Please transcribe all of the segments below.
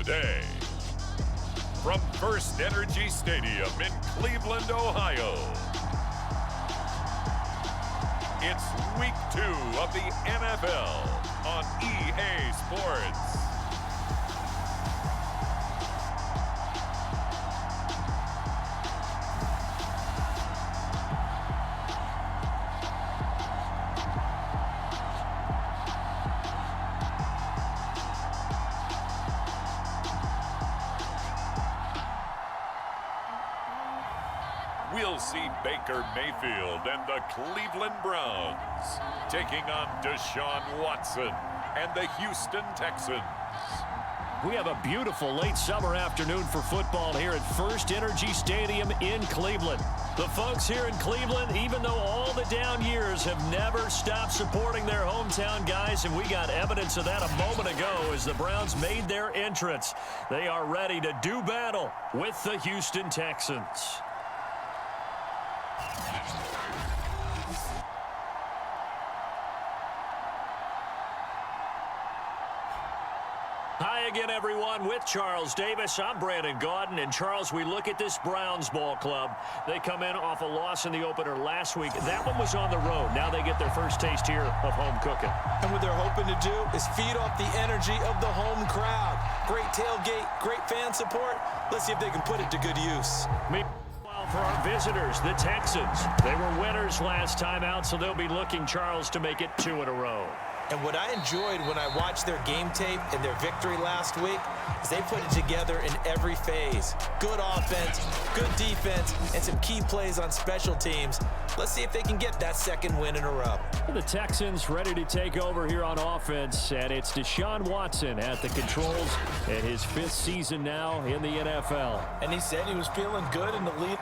today. From First Energy Stadium in Cleveland, Ohio, it's Week 2 of the NFL on EA Sports. We'll see Baker Mayfield and the Cleveland Browns taking on Deshaun Watson and the Houston Texans. We have a beautiful late summer afternoon for football here at First Energy Stadium in Cleveland. The folks here in Cleveland, even though all the down years, have never stopped supporting their hometown guys, and we got evidence of that a moment ago as the Browns made their entrance. They are ready to do battle with the Houston Texans. Hi again, everyone. With Charles Davis, I'm Brandon Gaudin. And, Charles, we look at this Browns ball club. They come in off a loss in the opener last week. That one was on the road. Now they get their first taste here of home cooking. And what they're hoping to do is feed off the energy of the home crowd. Great tailgate, great fan support. Let's see if they can put it to good use. Meanwhile, for our visitors, the Texans, they were winners last time out, so they'll be looking, Charles, to make it 2 in a row. And what I enjoyed when I watched their game tape and their victory last week is they put it together in every phase. Good offense, good defense, and some key plays on special teams. Let's see if they can get that second win in a row. The Texans ready to take over here on offense, and it's Deshaun Watson at the controls in his 5th season now in the NFL. And he said he was feeling good in the lead.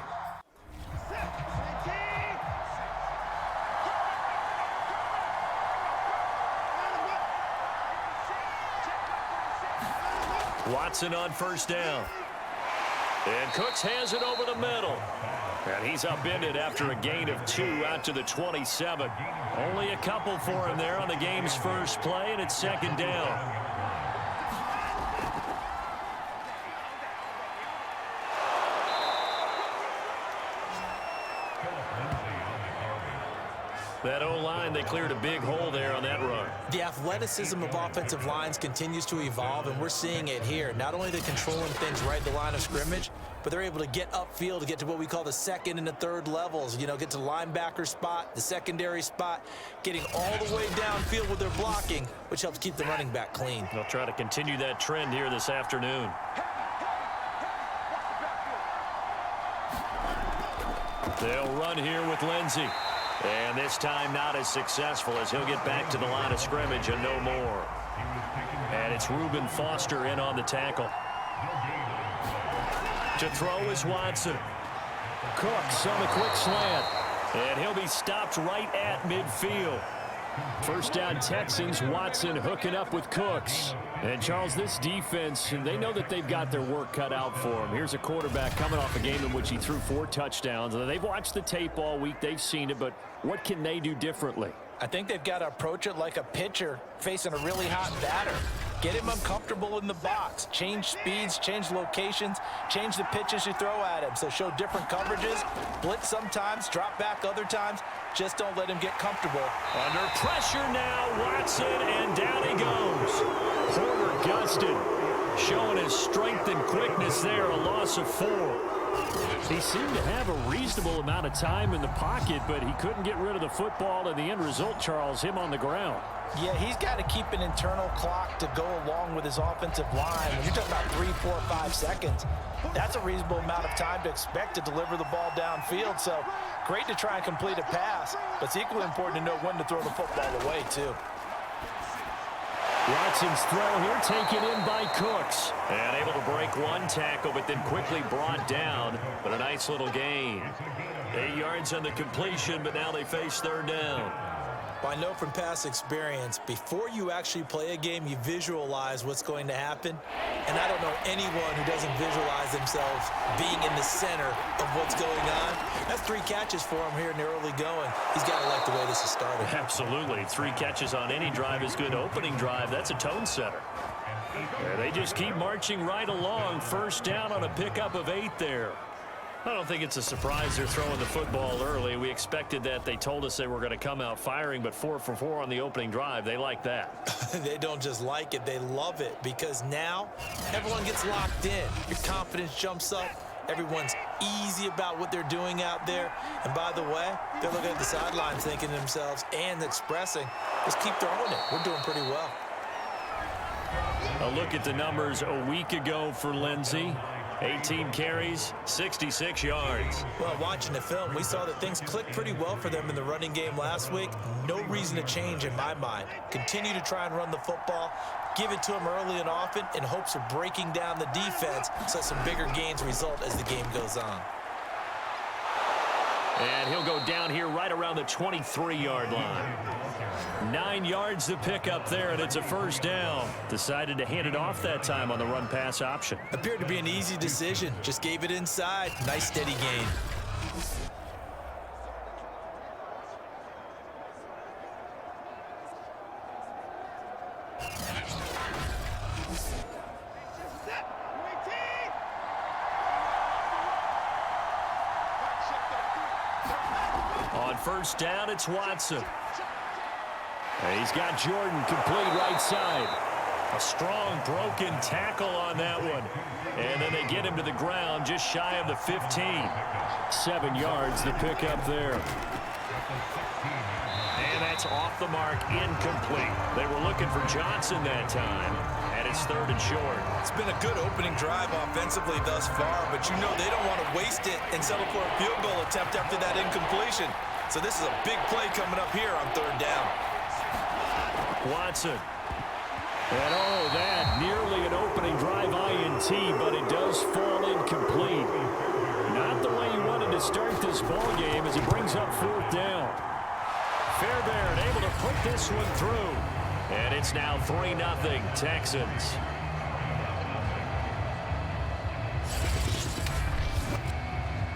Watson on first down. And Cooks has it over the middle. And he's upended after a gain of 2 out to the 27. Only a couple for him there on the game's first play, and it's second down. That O-line, they cleared a big hole there on that run. The athleticism of offensive lines continues to evolve, and we're seeing it here. Not only are they controlling things right at the line of scrimmage, but they're able to get upfield to get to what we call the second and the third levels. You know, get to the linebacker spot, the secondary spot, getting all the way downfield with their blocking, which helps keep the running back clean. They'll try to continue that trend here this afternoon. They'll run here with Lindsey. And this time not as successful as he'll get back to the line of scrimmage and no more. And it's Reuben Foster in on the tackle. To throw is Watson. Cooks on the quick slant. And he'll be stopped right at midfield. First down Texans, Watson hooking up with Cooks. And, Charles, this defense, they know that they've got their work cut out for them. Here's a quarterback coming off a game in which he threw 4 touchdowns. They've watched the tape all week. They've seen it, but what can they do differently? I think they've got to approach it like a pitcher facing a really hot batter. Get him uncomfortable in the box. Change speeds, change locations, change the pitches you throw at him. So show different coverages, blitz sometimes, drop back other times. Just don't let him get comfortable. Under pressure now, Watson, and down he goes. Porter gusted, showing his strength and quickness there, a loss of 4. He seemed to have a reasonable amount of time in the pocket, but he couldn't get rid of the football, and the end result, Charles, him on the ground. Yeah, he's got to keep an internal clock to go along with his offensive line. When you're talking about 3, 4, 5 seconds, that's a reasonable amount of time to expect to deliver the ball downfield. So great to try and complete a pass, but it's equally important to know when to throw the football away, too. Watson's throw here taken in by Cooks. And able to break one tackle, but then quickly brought down. But a nice little gain. 8 yards on the completion, but now they face third down. Well, I know from past experience, before you actually play a game, you visualize what's going to happen. And I don't know anyone who doesn't visualize themselves being in the center of what's going on. That's 3 catches for him here in the early going. He's got to like the way this is started. Absolutely. 3 catches on any drive is good. Opening drive, that's a tone setter. They just keep marching right along. First down on a pickup of 8 there. I don't think it's a surprise they're throwing the football early. We expected that. They told us they were going to come out firing, but 4 for 4 on the opening drive. They like that. They don't just like it, they love it, because now everyone gets locked in. Your confidence jumps up. Everyone's easy about what they're doing out there. And by the way, they're looking at the sidelines thinking to themselves and expressing, let's keep throwing it. We're doing pretty well. A look at the numbers a week ago for Lindsey. 18 carries, 66 yards. Well, watching the film, we saw that things clicked pretty well for them in the running game last week. No reason to change in my mind. Continue to try and run the football, give it to them early and often in hopes of breaking down the defense so some bigger gains result as the game goes on. And he'll go down here right around the 23-yard line. 9 yards to pick up there, and it's a first down. Decided to hand it off that time on the run-pass option. Appeared to be an easy decision. Just gave it inside. Nice, steady gain. On first down, it's Watson. He's got Jordan complete right side. A strong broken tackle on that one. And then they get him to the ground just shy of the 15. 7 yards the pick up there. And that's off the mark, incomplete. They were looking for Johnson that time. And it's 3rd and short. It's been a good opening drive offensively thus far, but you know they don't want to waste it and settle for a field goal attempt after that incompletion. So this is a big play coming up here on 3rd down. Watson. And oh, that nearly an opening drive INT, but it does fall incomplete. Not the way you wanted to start this ball game as it brings up 4th down. Fairbairn able to put this one through. And it's now 3-0 Texans.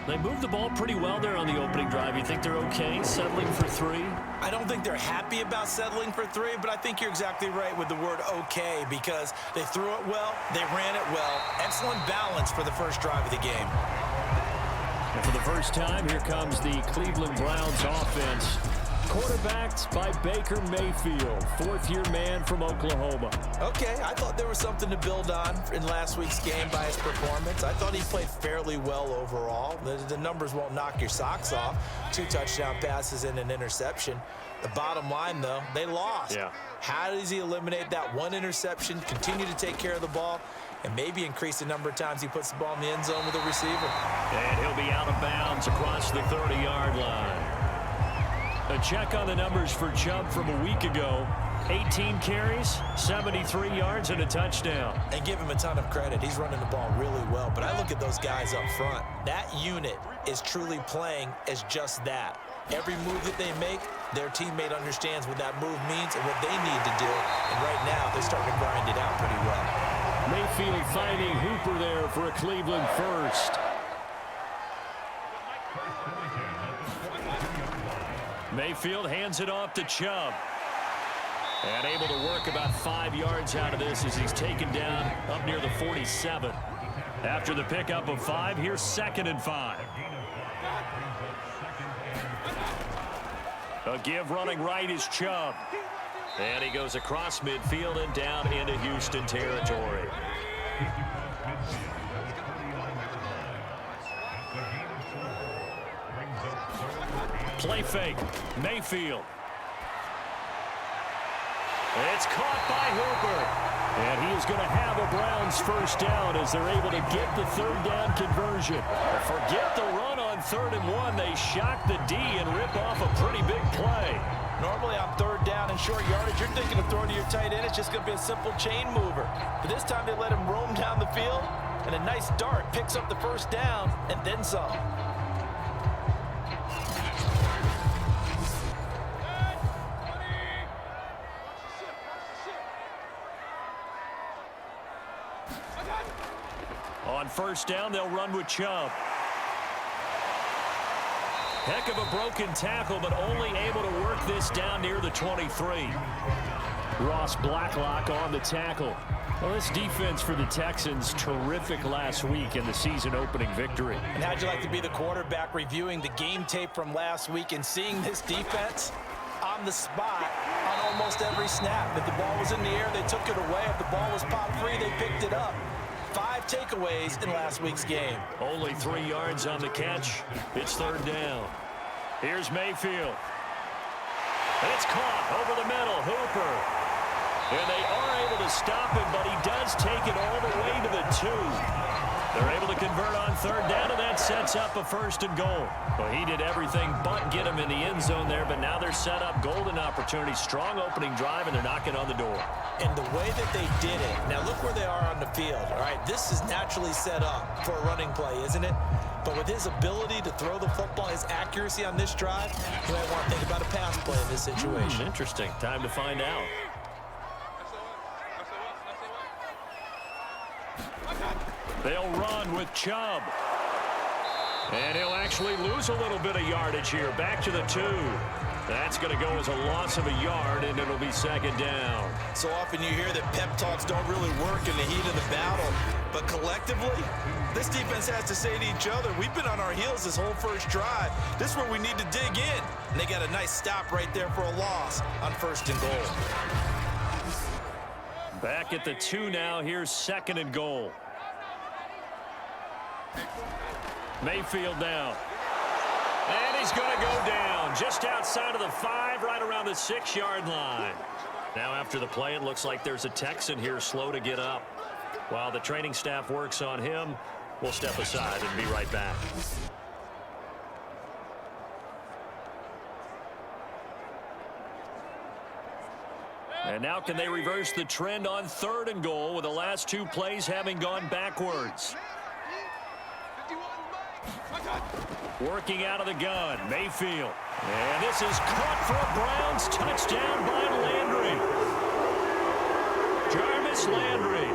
They moved the ball pretty well there on the opening drive. You think they're okay settling for 3? I don't think they're happy about settling for 3, but I think you're exactly right with the word okay, because they threw it well, they ran it well. Excellent balance for the first drive of the game. And for the first time, here comes the Cleveland Browns offense. Quarterbacked by Baker Mayfield, 4th-year man from Oklahoma. Okay, I thought there was something to build on in last week's game by his performance. I thought he played fairly well overall. The numbers won't knock your socks off. 2 touchdown passes and an interception. The bottom line, though, they lost. Yeah. How does he eliminate that 1 interception, continue to take care of the ball, and maybe increase the number of times he puts the ball in the end zone with a receiver? And he'll be out of bounds across the 30-yard line. A check on the numbers for Chubb from a week ago. 18 carries, 73 yards, and a touchdown. And give him a ton of credit. He's running the ball really well. But I look at those guys up front. That unit is truly playing as just that. Every move that they make, their teammate understands what that move means and what they need to do. And right now, they're starting to grind it out pretty well. Mayfield finding Hooper there for a Cleveland first. Mayfield hands it off to Chubb. And able to work about 5 yards out of this as he's taken down up near the 47. After the pickup of 5, here's 2nd and 5. A give running right is Chubb. And he goes across midfield and down into Houston territory. Play fake. Mayfield. It's caught by Hooper. And he is going to have a Browns first down as they're able to get the 3rd down conversion. Forget the run on 3rd and 1. They shock the D and rip off a pretty big play. Normally on 3rd down and short yardage, you're thinking of throwing to your tight end. It's just going to be a simple chain mover. But this time they let him roam down the field, and a nice dart picks up the first down and then some. On first down, they'll run with Chubb. Heck of a broken tackle, but only able to work this down near the 23. Ross Blacklock on the tackle. Well, this defense for the Texans, terrific last week in the season-opening victory. And how'd you like to be the quarterback reviewing the game tape from last week and seeing this defense on the spot on almost every snap? If the ball was in the air, they took it away. If the ball was popped free, they picked it up. 5 takeaways in last week's game. Only 3 yards on the catch. It's third down. Here's Mayfield. And it's caught over the middle. Hooper. And they are able to stop him, but he does take it all the way to the 2. They're able to convert on third down, and that sets up a first and goal. Well, he did everything but get him in the end zone there, but now they're set up golden opportunity. Strong opening drive, and they're knocking on the door. And the way that they did it, now look where they are on the field. All right, this is naturally set up for a running play, isn't it? But with his ability to throw the football, his accuracy on this drive, you might want to think about a pass play in this situation. Interesting. Time to find out. They'll run with Chubb. And he'll actually lose a little bit of yardage here. Back to the 2. That's going to go as a loss of a yard, and it'll be second down. So often you hear that pep talks don't really work in the heat of the battle. But collectively, this defense has to say to each other, we've been on our heels this whole first drive. This is where we need to dig in. And they got a nice stop right there for a loss on first and goal. Back at the 2 now. Here's second and goal. Mayfield down. And he's going to go down just outside of the 5, right around the 6-yard line. Now after the play, it looks like there's a Texan here slow to get up. While the training staff works on him, we'll step aside and be right back. And now can they reverse the trend on third and goal with the last 2 plays having gone backwards? Working out of the gun, Mayfield. And this is caught for a Browns touchdown by Landry. Jarvis Landry,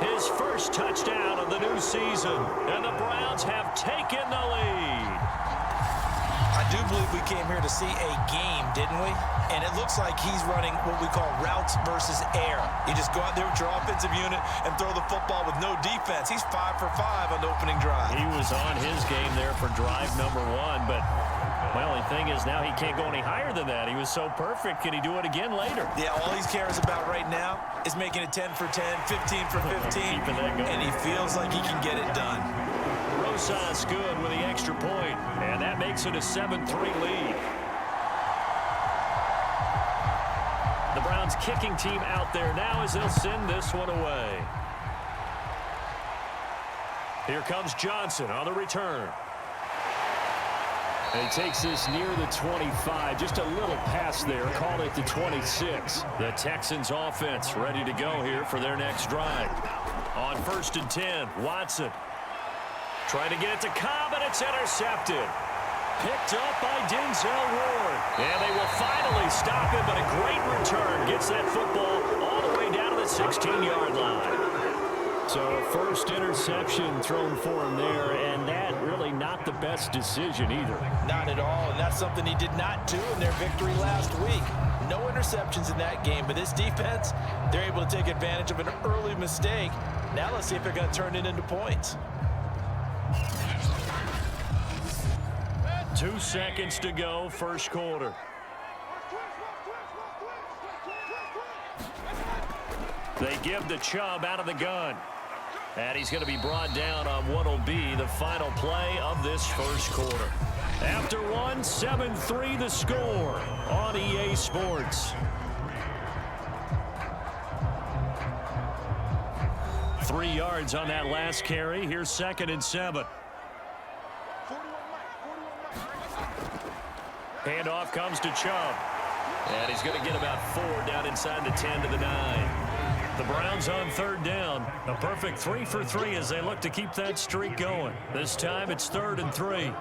his first touchdown of the new season. And the Browns have taken the lead. I do believe we came here to see a game, didn't we? And it looks like he's running what we call routes versus air. You just go out there with your offensive unit and throw the football with no defense. He's 5 for 5 on the opening drive. He was on his game there for drive number 1, but, well, the thing is now he can't go any higher than that. He was so perfect. Can he do it again later? Yeah, all he cares about right now is making it 10 for 10, 15 for 15, and he feels like he can get it done. Rosas good with the extra point, and that makes it a 7-3 lead. The Browns kicking team out there now as they'll send this one away. Here comes Johnson on the return. And he takes this near the 25. Just a little pass there. Call it the 26. The Texans offense ready to go here for their next drive. On first and 10, Watson. Trying to get it to Cobb, and it's intercepted. Picked up by Denzel Ward. And they will finally stop him, but a great return. Gets that football all the way down to the 16-yard line. So first interception thrown for him there, and that really not the best decision either. Not at all, and that's something he did not do in their victory last week. No interceptions in that game, but this defense, they're able to take advantage of an early mistake. Now let's see if they're going to turn it into points. 2 seconds to go, first quarter. They give the Chubb out of the gun. And he's going to be brought down on what will be the final play of this first quarter. After one, 7-3 the score on EA Sports. 3 yards on that last carry. Here's second and 7. Handoff comes to Chubb. And he's going to get about 4 down inside the 10 to the 9. The Browns on third down. A perfect 3 for 3 as they look to keep that streak going. This time it's 3rd and 3.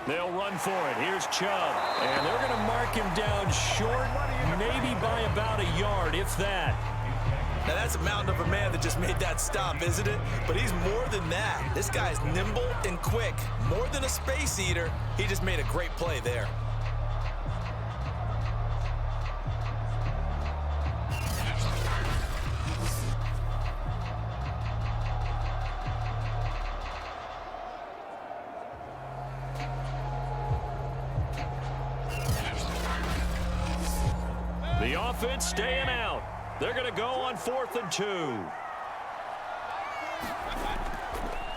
They'll run for it. Here's Chubb. And they're going to mark him down short, maybe by about a yard, if that. Now, that's a mountain of a man that just made that stop, isn't it? But he's more than that. This guy's nimble and quick. More than a space eater, he just made a great play there. The offense staying out. They're going to go on 4th and 2.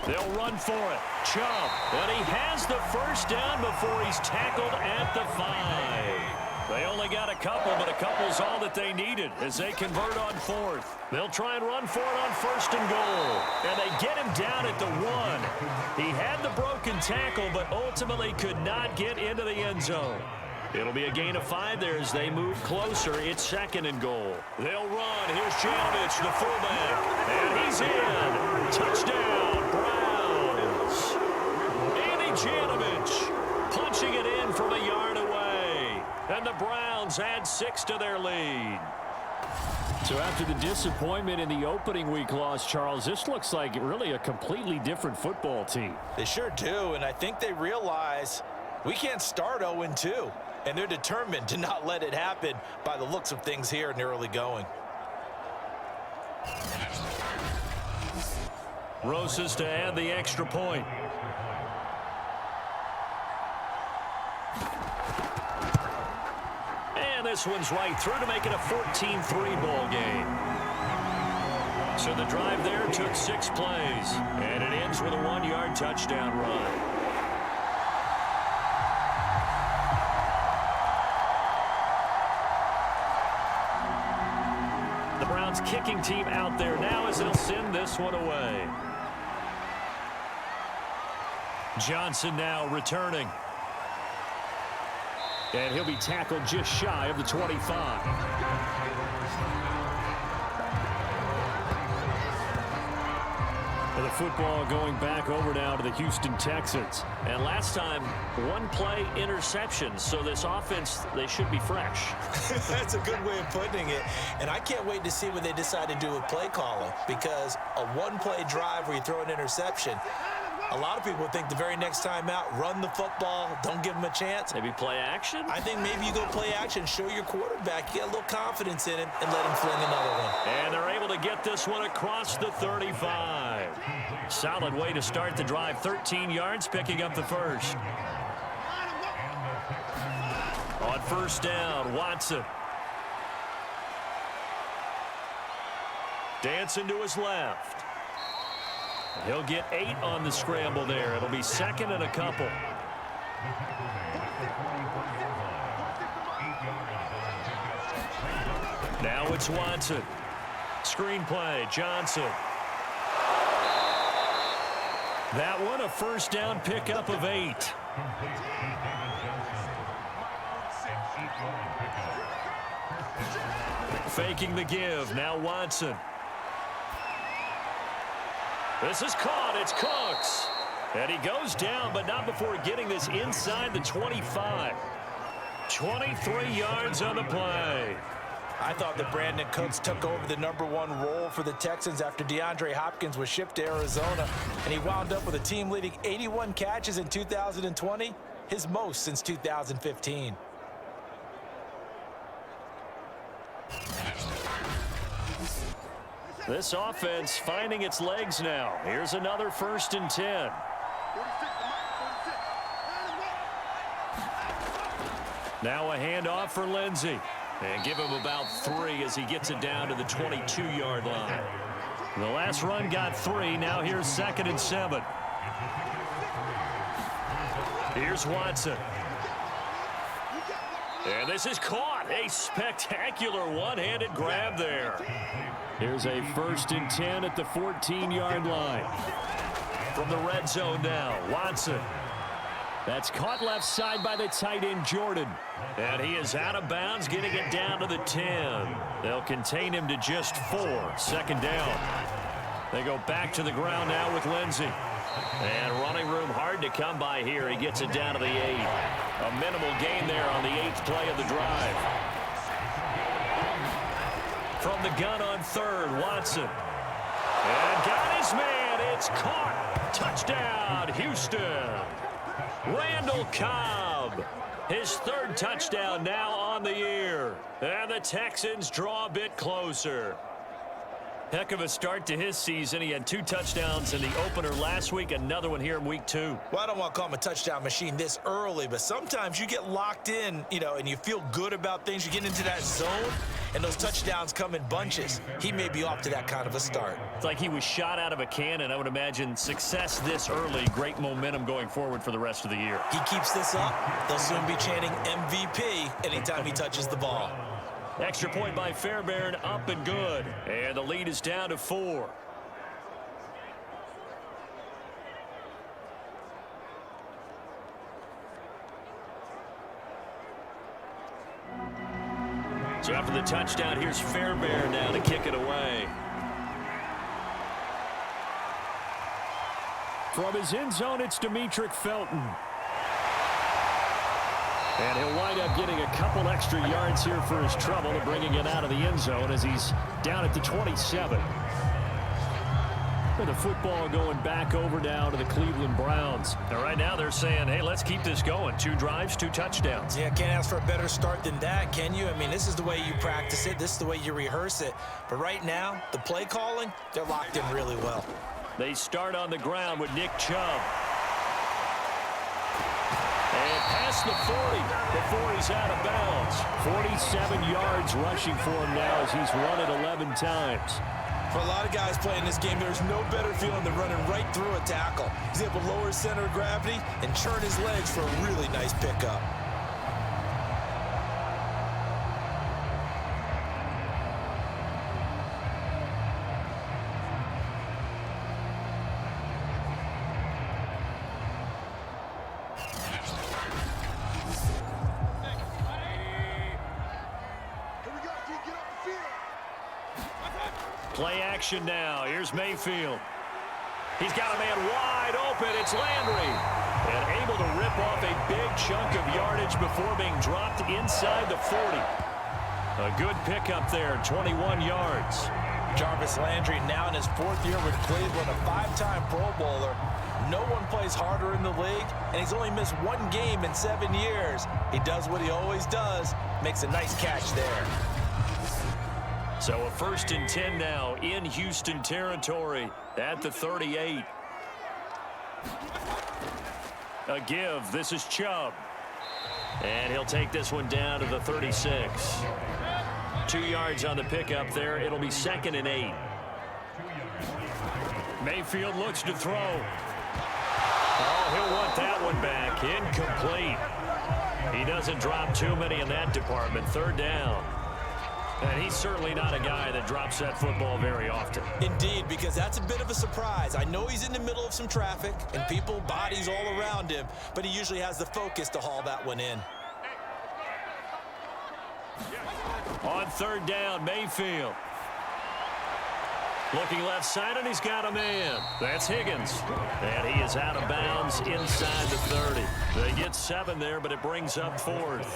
They'll run for it. Chubb. And he has the first down before he's tackled at the 5. They only got a couple, but a couple's all that they needed as they convert on 4th. They'll try and run for it on 1st and goal. And they get him down at the 1. He had the broken tackle, but ultimately could not get into the end zone. It'll be a gain of 5 there as they move closer. It's 2nd and goal. They'll run. Here's Janovich, the fullback. And he's in. Touchdown, Browns. Andy Janovich punching it in from a yard away. And the Browns add 6 to their lead. So after the disappointment in the opening week loss, Charles, this looks like really a completely different football team. They sure do, and I think they realize we can't start 0-2. And they're determined to not let it happen by the looks of things here in the early going. Rosas to add the extra point. And this one's right through to make it a 14-3 ball game. So the drive there took 6 plays. And it ends with a 1-yard touchdown run. Kicking team out there now as they'll send this one away. Johnson now returning. And he'll be tackled just shy of the 25. The football going back over now to the Houston Texans. And last time, 1-play interception. So this offense, they should be fresh. That's a good way of putting it. And I can't wait to see what they decide to do with play calling. Because a 1-play drive where you throw an interception, a lot of people think the very next time out, run the football, don't give them a chance. Maybe play action? I think maybe you go play action, show your quarterback, get a little confidence in him, and let him fling another one. And they're able to get this one across the 35. Solid way to start the drive. 13 yards, picking up the first. On 1st down, Watson. Dancing to his left. He'll get 8 on the scramble there. It'll be 2nd and a couple. Now it's Watson. Screenplay, Johnson. That one a 1st down pickup of 8. Faking the give. Now Watson. This is caught. It's Cooks. And he goes down, but not before getting this inside the 25. 23 yards on the play. I thought that Brandon Cooks took over the #1 role for the Texans after DeAndre Hopkins was shipped to Arizona, and he wound up with a team-leading 81 catches in 2020, his most since 2015. This offense finding its legs now. Here's another 1st and 10. Now a handoff for Lindsey. And give him about 3 as he gets it down to the 22-yard line. The last run got 3. Now here's 2nd and 7. Here's Watson. And this is caught. A spectacular one-handed grab there. Here's a 1st and 10 at the 14-yard line. From the red zone now, Watson. That's caught left side by the tight end, Jordan. And he is out of bounds, getting it down to the 10. They'll contain him to just 4. 2nd down. They go back to the ground now with Lindsey. And running room hard to come by here. He gets it down to the 8. A minimal gain there on the 8th play of the drive. from the gun on third. Watson. And got his man. It's caught. Touchdown, Houston. Randall Cobb. His third touchdown now on the year. And the Texans draw a bit closer. Heck of a start to his season. He had 2 touchdowns in the opener last week, another one here in week 2. Well, I don't want to call him a touchdown machine this early, but sometimes you get locked in, and you feel good about things. You get into that zone, and those touchdowns come in bunches. He may be off to that kind of a start. It's like he was shot out of a cannon. I would imagine success this early, great momentum going forward for the rest of the year. He keeps this up, they'll soon be chanting MVP anytime he touches the ball. Extra point by Fairbairn, up and good. And the lead is down to 4. So after the touchdown, here's Fairbairn now to kick it away. From his end zone, it's Demetric Felton. And he'll wind up getting a couple extra yards here for his trouble and bringing it out of the end zone as he's down at the 27. And the football going back over now to the Cleveland Browns. And right now they're saying, hey, let's keep this going. 2 drives, 2 touchdowns. Yeah, can't ask for a better start than that, can you? I mean, this is the way you practice it. This is the way you rehearse it. But right now, the play calling, they're locked in really well. They start on the ground with Nick Chubb. And past the 40 before he's out of bounds. 47 yards rushing for him now as he's run it 11 times. For a lot of guys playing this game, there's no better feeling than running right through a tackle. He's able to lower his center of gravity and churn his legs for a really nice pickup. Play action now. Here's Mayfield. He's got a man wide open. It's Landry. And able to rip off a big chunk of yardage before being dropped inside the 40. A good pickup there, 21 yards. Jarvis Landry now in his 4th year with Cleveland, a 5-time Pro Bowler. No one plays harder in the league, and he's only missed 1 game in 7 years. He does what he always does, makes a nice catch there. So a 1st and 10 now in Houston territory at the 38. A give. This is Chubb. And he'll take this one down to the 36. 2 yards on the pickup there. It'll be 2nd and 8. Mayfield looks to throw. Oh, he'll want that one back. Incomplete. He doesn't drop too many in that department. 3rd down. And he's certainly not a guy that drops that football very often. Indeed, because that's a bit of a surprise. I know he's in the middle of some traffic and people, bodies all around him, but he usually has the focus to haul that one in. On 3rd down, Mayfield. Looking left side, and he's got a man. That's Higgins. And he is out of bounds inside the 30. They get 7 there, but it brings up 4th.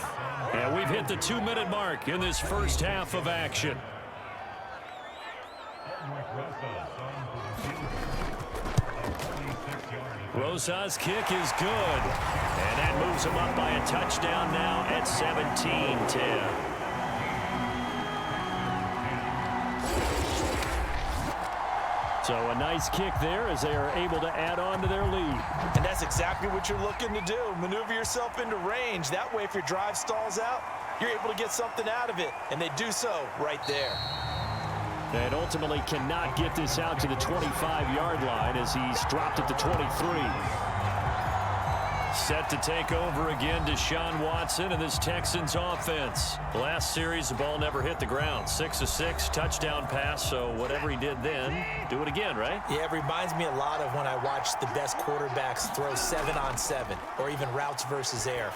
And we've hit the 2-minute mark in this first half of action. Rosa's kick is good. And that moves him up by a touchdown now at 17-10. So a nice kick there as they are able to add on to their lead. And that's exactly what you're looking to do. Maneuver yourself into range. That way, if your drive stalls out, you're able to get something out of it. And they do so right there. And ultimately cannot get this out to the 25-yard line as he's dropped at the 23. Set to take over again, Deshaun Watson and this Texans offense. Last series, the ball never hit the ground. 6 of 6, touchdown pass, so whatever he did then, do it again, right? Yeah, it reminds me a lot of when I watched the best quarterbacks throw 7-on-7 or even routes versus air.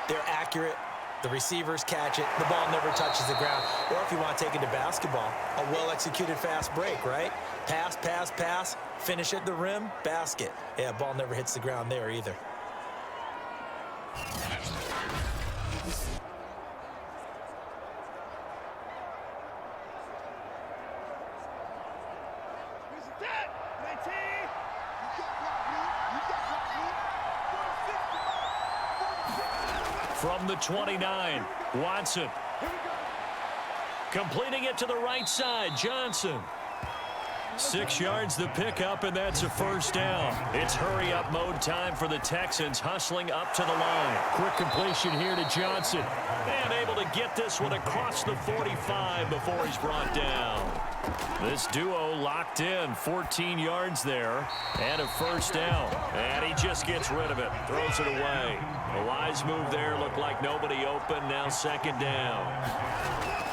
They're accurate. The receivers catch it. The ball never touches the ground. Or if you want to take it to basketball, a well-executed fast break, right? Pass, pass, pass, finish at the rim, basket. Yeah, ball never hits the ground there either. From the 29, Watson. Completing it to the right side, Johnson. 6 yards the pickup, and that's a first down. It's hurry-up mode time for the Texans, hustling up to the line. Quick completion here to Johnson. And able to get this one across the 45 before he's brought down. This duo locked in, 14 yards there, and a first down. And he just gets rid of it, throws it away. A wise move there, looked like nobody open, now second down.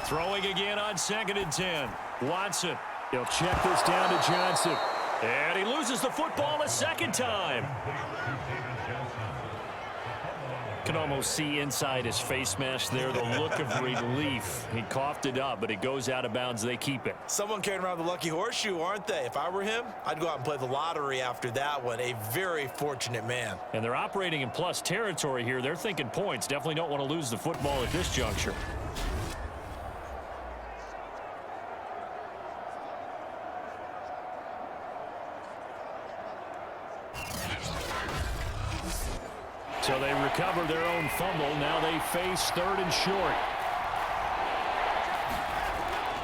Throwing again on 2nd and 10. Watson. He'll check this down to Johnson. And he loses the football a second time. Can almost see inside his face mask there the look of relief. He coughed it up, but it goes out of bounds. They keep it. Someone carrying around the lucky horseshoe, aren't they? If I were him, I'd go out and play the lottery after that one. A very fortunate man. And they're operating in plus territory here. They're thinking points. Definitely don't want to lose the football at this juncture. So they recover their own fumble. Now they face 3rd and short.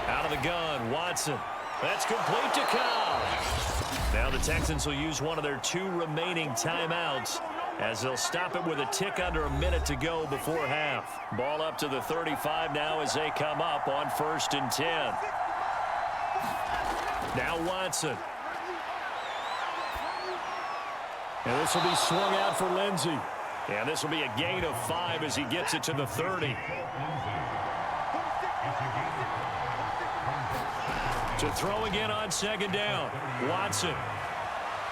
Out of the gun, Watson. That's complete to Cobb. Now the Texans will use one of their 2 remaining timeouts as they'll stop it with a tick under a minute to go before half. Ball up to the 35 now as they come up on 1st and 10. Now Watson. And this will be swung out for Lindsey. And this will be a gain of 5 as he gets it to the 30. To throw again on 2nd down. Watson.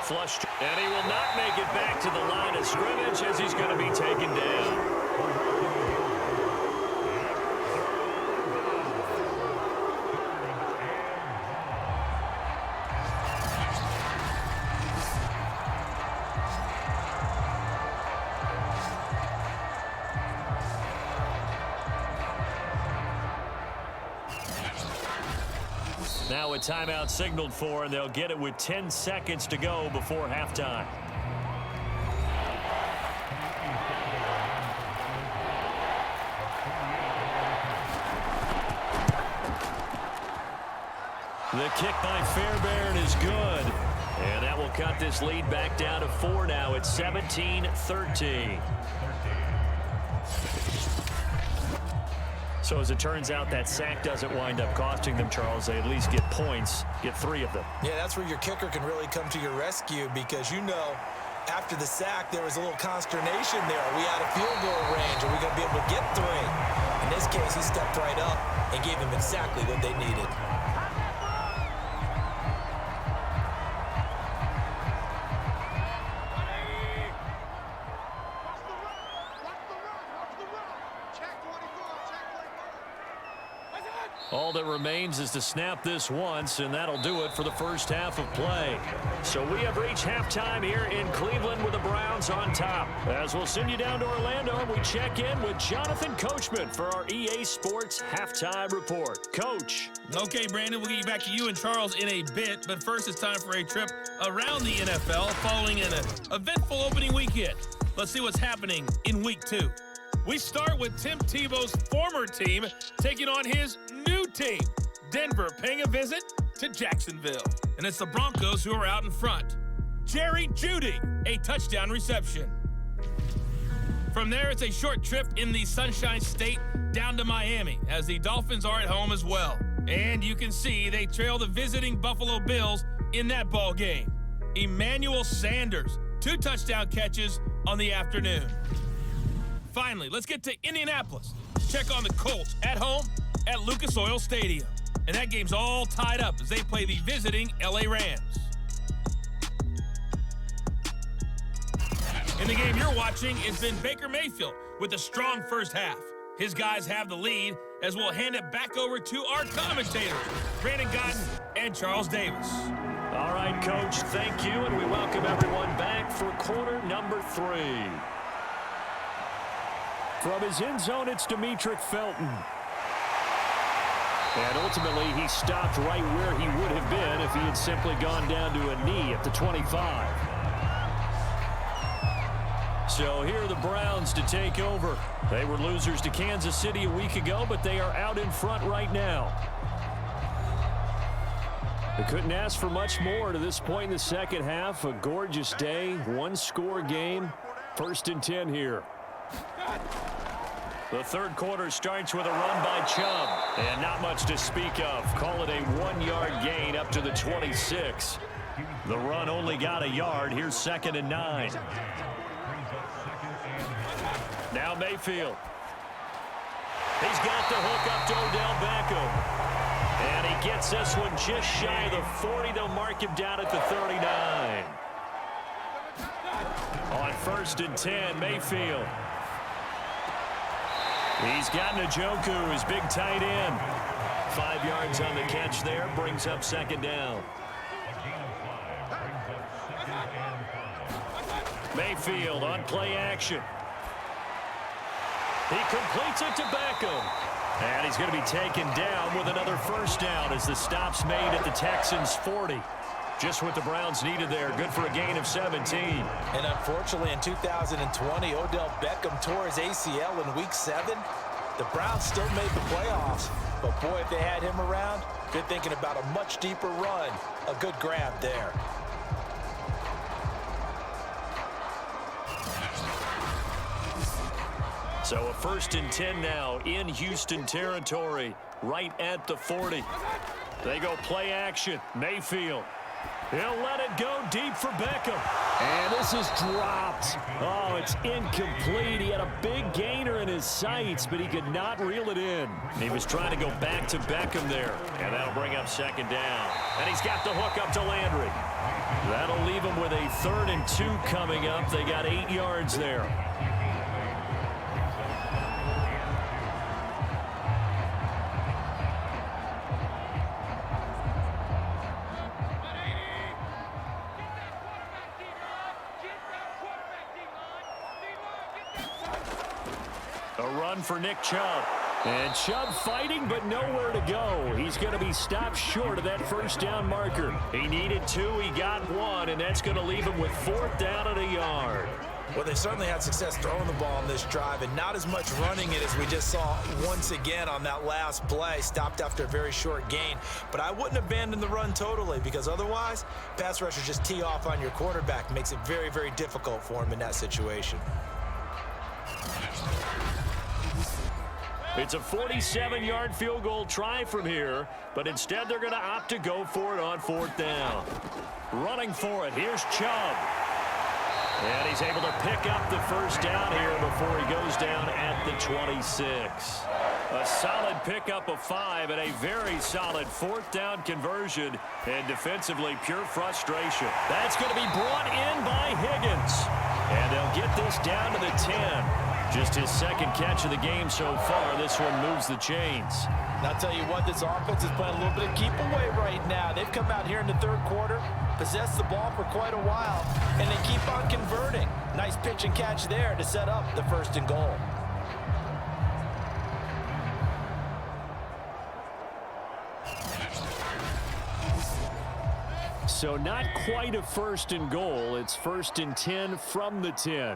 Flushed. And he will not make it back to the line of scrimmage as he's going to be taken down. Now a timeout signaled for, and they'll get it with 10 seconds to go before halftime. The kick by Fairbairn is good. And that will cut this lead back down to 4 now. It's 17-13. So as it turns out, that sack doesn't wind up costing them, Charles. They at least get points, get 3 of them. Yeah, that's where your kicker can really come to your rescue because, you know, after the sack, there was a little consternation there. Are we out of field goal range? Are we going to be able to get 3? In this case, he stepped right up and gave them exactly what they needed. All that remains is to snap this once, and that'll do it for the first half of play. So we have reached halftime here in Cleveland with the Browns on top. As we'll send you down to Orlando, we check in with Jonathan Coachman for our EA Sports Halftime Report. Coach. Okay, Brandon, we'll get back to you and Charles in a bit, but first it's time for a trip around the NFL following an eventful opening weekend. Let's see what's happening in Week 2. We start with Tim Tebow's former team taking on his new team, Denver, paying a visit to Jacksonville. And it's the Broncos who are out in front. Jerry Jeudy, a touchdown reception. From there, it's a short trip in the Sunshine State down to Miami, as the Dolphins are at home as well. And you can see they trail the visiting Buffalo Bills in that ball game. Emmanuel Sanders, 2 touchdown catches on the afternoon. Finally, let's get to Indianapolis. Check on the Colts at home at Lucas Oil Stadium. And that game's all tied up as they play the visiting LA Rams. In the game you're watching, it's been Baker Mayfield with a strong first half. His guys have the lead as we'll hand it back over to our commentators, Brandon Gotton and Charles Davis. All right, Coach, thank you, and we welcome everyone back for quarter number 3. From his end zone, it's Demetric Felton. And ultimately, he stopped right where he would have been if he had simply gone down to a knee at the 25. So here are the Browns to take over. They were losers to Kansas City a week ago, but they are out in front right now. They couldn't ask for much more to this point in the second half. A gorgeous day, one-score game. 1st and 10 here. The third quarter starts with a run by Chubb. And not much to speak of. Call it a 1-yard gain up to the 26. The run only got a yard. Here's 2nd and 9. Now Mayfield. He's got the hook up to Odell Beckham. And he gets this one just shy of the 40. They'll mark him down at the 39. On 1st and 10, Mayfield. He's got Njoku, his big tight end. 5 yards on the catch there, brings up 2nd down. Mayfield on play action. He completes it to Beckham. And he's going to be taken down with another 1st down as the stop's made at the Texans' 40. Just what the Browns needed there. Good for a gain of 17. And unfortunately, in 2020, Odell Beckham tore his ACL in Week 7. The Browns still made the playoffs. But, boy, if they had him around, good thinking about a much deeper run. A good grab there. So a 1st and 10 now in Houston territory, right at the 40. They go play action. Mayfield. He'll let it go deep for Beckham. And this is dropped. Oh, it's incomplete. He had a big gainer in his sights, but he could not reel it in. He was trying to go back to Beckham there. And that'll bring up 2nd down. And he's got the hook up to Landry. That'll leave him with a 3rd and 2 coming up. They got 8 yards there. For Nick Chubb. And Chubb fighting, but nowhere to go. He's going to be stopped short of that 1st down marker. He needed 2, he got 1, and that's going to leave him with 4th down at a yard. Well, they certainly had success throwing the ball on this drive, and not as much running it as we just saw once again on that last play. Stopped after a very short gain. But I wouldn't abandon the run totally, because otherwise, pass rushers just tee off on your quarterback. Makes it very, very difficult for him in that situation. It's a 47-yard field goal try from here, but instead they're going to opt to go for it on 4th down. Running for it, here's Chubb. And he's able to pick up the 1st down here before he goes down at the 26. A solid pickup of 5 and a very solid 4th down conversion, and defensively pure frustration. That's going to be brought in by Higgins. And they'll get this down to the 10. Just his 2nd catch of the game so far. This one moves the chains. And I'll tell you what, this offense is playing a little bit of keep away right now. They've come out here in the 3rd quarter, possessed the ball for quite a while, and they keep on converting. Nice pitch and catch there to set up the 1st and goal. So not quite a 1st and goal. It's 1st and 10 from the 10.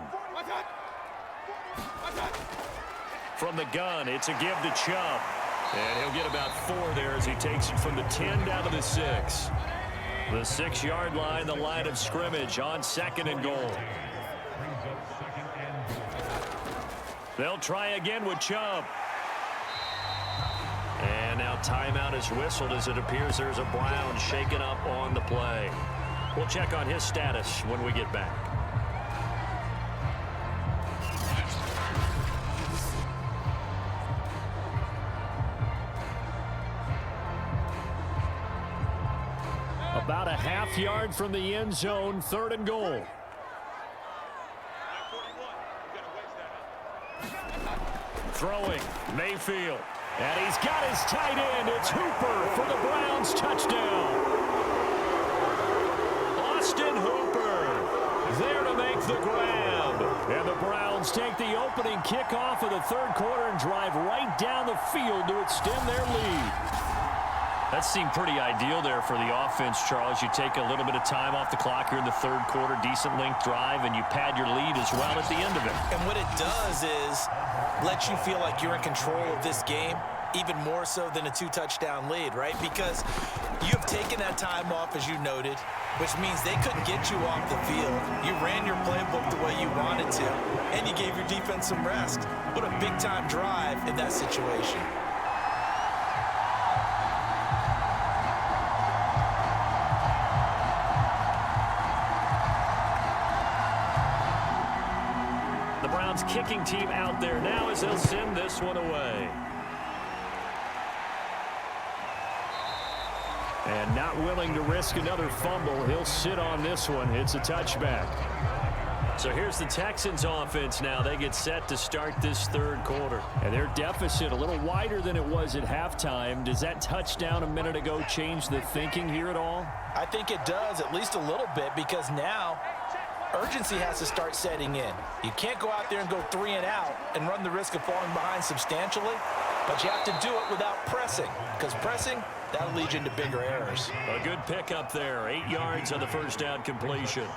From the gun, it's a give to Chubb. And he'll get about 4 there as he takes it from the 10 down to the 6. The 6-yard line, the line of scrimmage on 2nd and goal. They'll try again with Chubb. And now timeout is whistled as it appears there's a Brown shaken up on the play. We'll check on his status when we get back. About a half yard from the end zone, 3rd and goal. Throwing, Mayfield. And he's got his tight end. It's Hooper for the Browns touchdown. Austin Hooper there to make the grab. And the Browns take the opening kickoff of the 3rd quarter and drive right down the field to extend their lead. That seemed pretty ideal there for the offense, Charles. You take a little bit of time off the clock here in the third quarter, decent length drive, and you pad your lead as well at the end of it. And what it does is let you feel like you're in control of this game, even more so than a 2-touchdown lead, right? Because you've taken that time off, as you noted, which means they couldn't get you off the field. You ran your playbook the way you wanted to, and you gave your defense some rest. What a big-time drive in that situation. The Browns kicking team out there now as they'll send this one away. And not willing to risk another fumble. He'll sit on this one. It's a touchback. So here's the Texans offense now. They get set to start this third quarter. And their deficit a little wider than it was at halftime. Does that touchdown a minute ago change the thinking here at all? I think it does, at least a little bit, because now urgency has to start setting in. You can't go out there and go 3 and out and run the risk of falling behind substantially, but you have to do it without pressing, because pressing, that'll lead you into bigger errors. A good pickup there. 8 yards on the first down completion.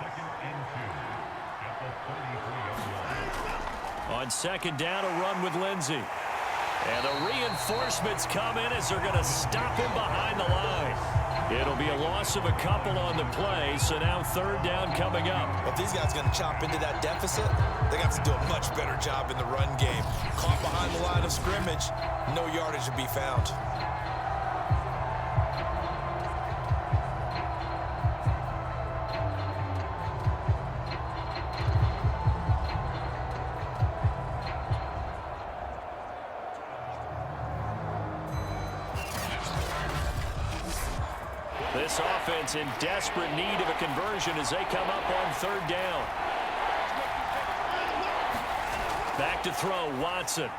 On second down, a run with Lindsey. And the reinforcements come in as they're going to stop him behind the line. It'll be a loss of a couple on the play, so now third down coming up. If these guys are going to chop into that deficit, they're going to have to do a much better job in the run game. Caught behind the line of scrimmage, no yardage to be found. This offense in desperate need of a conversion as they come up on third down. Back to throw, Watson.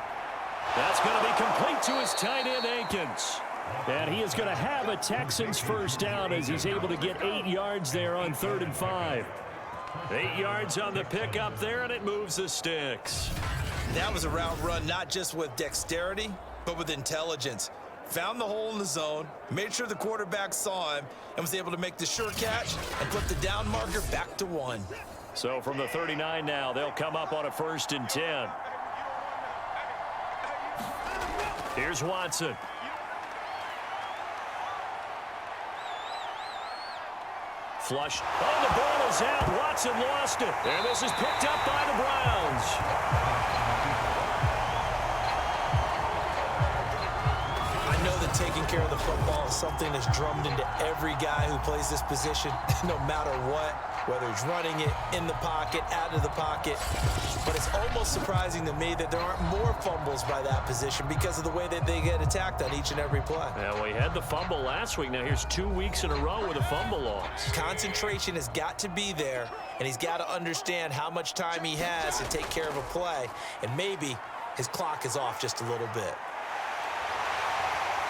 That's going to be complete to his tight end, Akins. And he is going to have a Texans first down as he's able to get 8 yards there on 3rd and 5. 8 yards on the pickup there, and it moves the sticks. That was a route run not just with dexterity, but with intelligence. Found the hole in the zone, made sure the quarterback saw him, and was able to make the sure catch and flip the down marker back to 1. So from the 39 now, they'll come up on a 1st and 10. Here's Watson. Flush. Oh, the ball is out. Watson lost it. And this is picked up by the Browns. Taking care of the football is something that's drummed into every guy who plays this position, no matter what, whether he's running it, in the pocket, out of the pocket. But it's almost surprising to me that there aren't more fumbles by that position because of the way that they get attacked on each and every play. Yeah, we had the fumble last week. Now here's 2 weeks in a row with a fumble loss. Concentration has got to be there, and he's got to understand how much time he has to take care of a play, and maybe his clock is off just a little bit.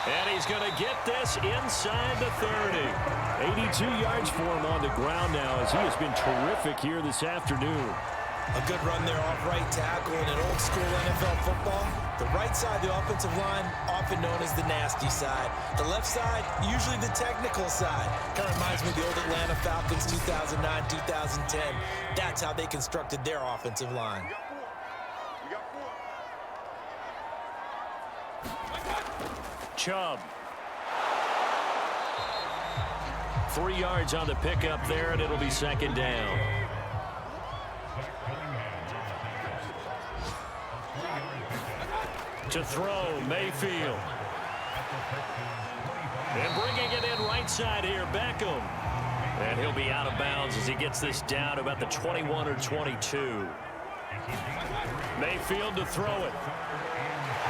And he's going to get this inside the 30. 82 yards for him on the ground now as he has been terrific here this afternoon. A good run there off right tackle in an old school NFL football. The right side, the offensive line, often known as the nasty side. The left side, usually the technical side. Kind of reminds me of the old Atlanta Falcons 2009, 2010. That's how they constructed their offensive line. Chubb. 3 yards on the pickup there, and it'll be second down. To throw, Mayfield. And bringing it in right side here, Beckham. And he'll be out of bounds as he gets this down about the 21 or 22. Mayfield to throw it.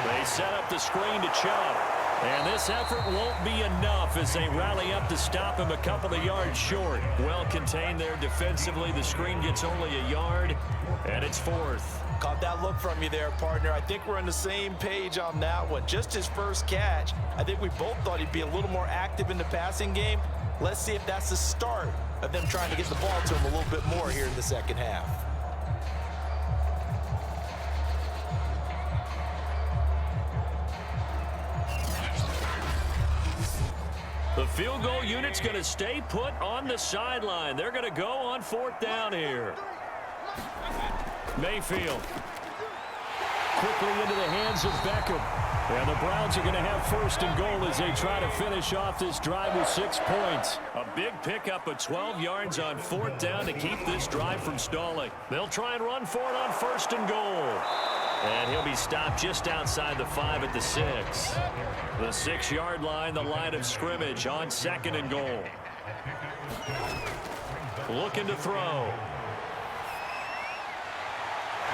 They set up the screen to Chubb. And this effort won't be enough as they rally up to stop him a couple of yards short. Well contained there defensively. The screen gets only a yard, and it's 4th. Caught that look from you there, partner. I think we're on the same page on that one. Just his first catch. I think we both thought he'd be a little more active in the passing game. Let's see if that's the start of them trying to get the ball to him a little bit more here in the second half. The field goal unit's going to stay put on the sideline. They're going to go on 4th down here. Mayfield. Quickly into the hands of Beckham. And the Browns are going to have 1st and goal as they try to finish off this drive with 6 points. A big pickup of 12 yards on 4th down to keep this drive from stalling. They'll try and run for it on 1st and goal. And he'll be stopped just outside the 5 at the 6. The 6-yard line, the line of scrimmage on 2nd and goal. Looking to throw.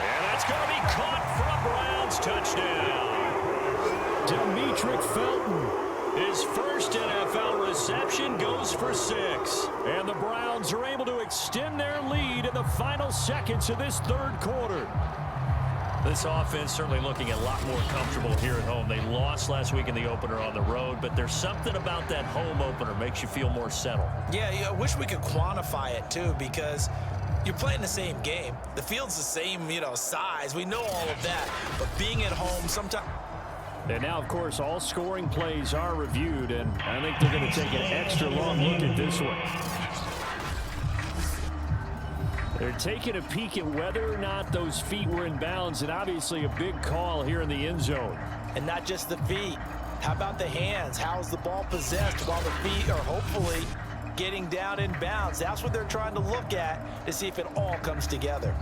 And that's going to be caught for a Browns touchdown. Demetric Felton, his first NFL reception, goes for 6. And the Browns are able to extend their lead in the final seconds of this 3rd quarter. This offense certainly looking a lot more comfortable here at home. They lost last week in the opener on the road, but there's something about that home opener makes you feel more settled. Yeah, I wish we could quantify it, too, because you're playing the same game. The field's the same, size. We know all of that. But being at home, sometimes... And now, of course, all scoring plays are reviewed, and I think they're going to take an extra long look at this one. They're taking a peek at whether or not those feet were in bounds, and obviously a big call here in the end zone. And not just the feet. How about the hands? How is the ball possessed while the feet are hopefully getting down in bounds? That's what they're trying to look at to see if it all comes together.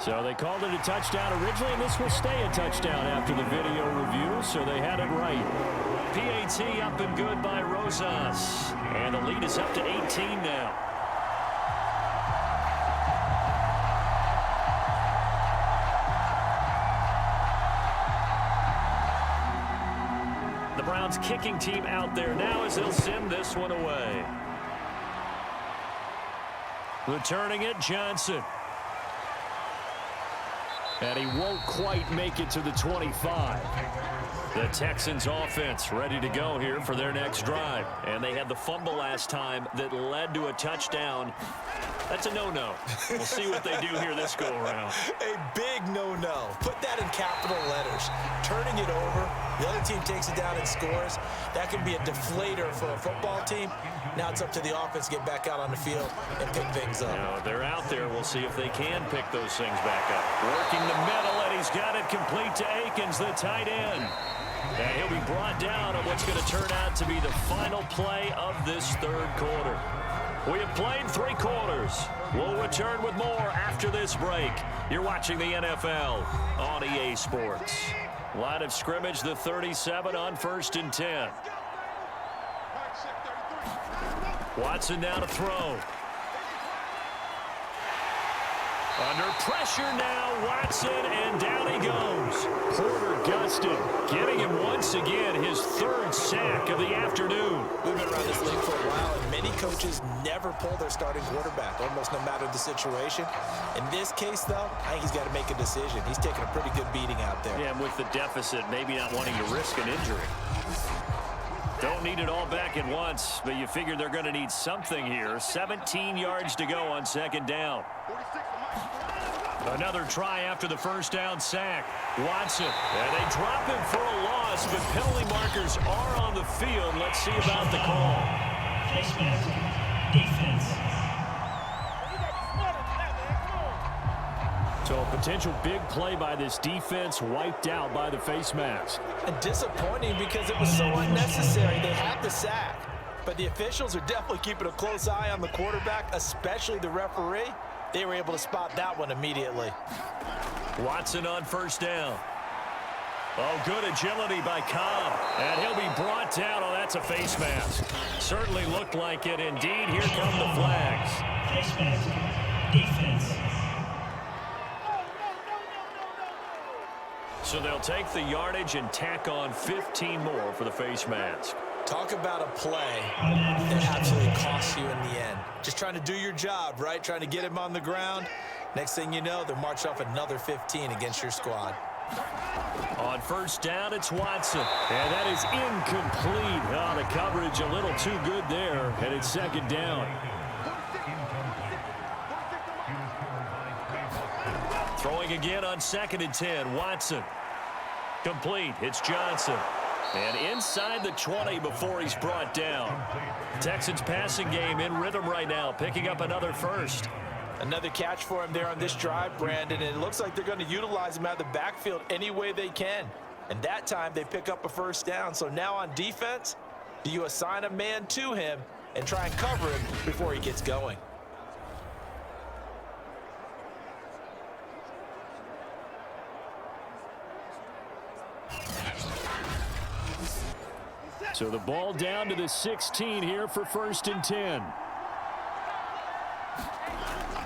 So they called it a touchdown originally, and this will stay a touchdown after the video review, so they had it right. PAT up and good by Rosas, and the lead is up to 18 now. The Browns kicking team out there now as they'll send this one away. Returning it, Johnson. And he won't quite make it to the 25. The Texans offense ready to go here for their next drive. And they had the fumble last time that led to a touchdown. That's a no-no. We'll see what they do here this go-around. A big no-no. Put that in capital letters. Turning it over, the other team takes it down and scores. That can be a deflator for a football team. Now it's up to the offense to get back out on the field and pick things up. Now, they're out there. We'll see if they can pick those things back up. Working the middle, and he's got it complete to Akins, the tight end. And he'll be brought down on what's going to turn out to be the final play of this 3rd quarter. We have played 3 quarters. We'll return with more after this break. You're watching the NFL on EA Sports. Line of scrimmage, the 37 on 1st and 10. Watson now to throw. Under pressure now, Watson, and down he goes. Porter Gustin getting him once again his 3rd sack of the afternoon. We've been around this league for a while, and many coaches never pull their starting quarterback, almost no matter the situation. In this case, though, I think he's got to make a decision. He's taking a pretty good beating out there. Yeah, and with the deficit, maybe not wanting to risk an injury. Don't need it all back at once, but you figure they're going to need something here. 17 yards to go on 2nd down. Another try after the 1st down sack. Watson, and they drop him for a loss, but penalty markers are on the field. Let's see about the call. Defense. So a potential big play by this defense wiped out by the face mask. And disappointing because it was so unnecessary. They had the sack, but the officials are definitely keeping a close eye on the quarterback, especially the referee. They were able to spot that one immediately. Watson on 1st down. Oh, good agility by Cobb. And he'll be brought down. Oh, that's a face mask. Certainly looked like it. Indeed, here come the flags. Face mask. Defense. So they'll take the yardage and tack on 15 more for the face mask. Talk about a play that absolutely costs you in the end. Just trying to do your job, right? Trying to get him on the ground. Next thing you know, they'll march off another 15 against your squad. On 1st down, it's Watson. And that is incomplete. Oh, the coverage a little too good there. And it's 2nd down. Throwing again on 2nd and 10. Watson. Complete. It's Johnson. And inside the 20 before he's brought down. Texans passing game in rhythm right now, picking up another first. Another catch for him there on this drive, Brandon, and it looks like they're going to utilize him out of the backfield any way they can. And that time they pick up a first down. So now on defense, do you assign a man to him and try and cover him before he gets going? So the ball down to the 16 here for 1st and 10.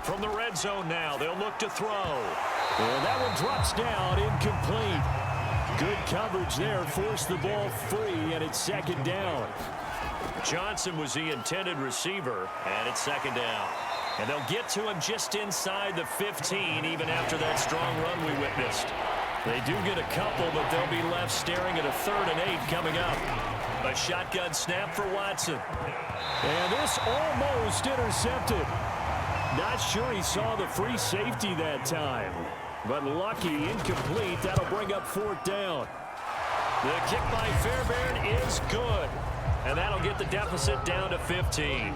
From the red zone now, they'll look to throw. And that one drops down, incomplete. Good coverage there, forced the ball free, and it's 2nd down. Johnson was the intended receiver, and it's 2nd down. And they'll get to him just inside the 15, even after that strong run we witnessed. They do get a couple, but they'll be left staring at a 3rd and 8 coming up. A shotgun snap for Watson. And this almost intercepted. Not sure he saw the free safety that time. But lucky, incomplete. That'll bring up 4th down. The kick by Fairbairn is good. And that'll get the deficit down to 15.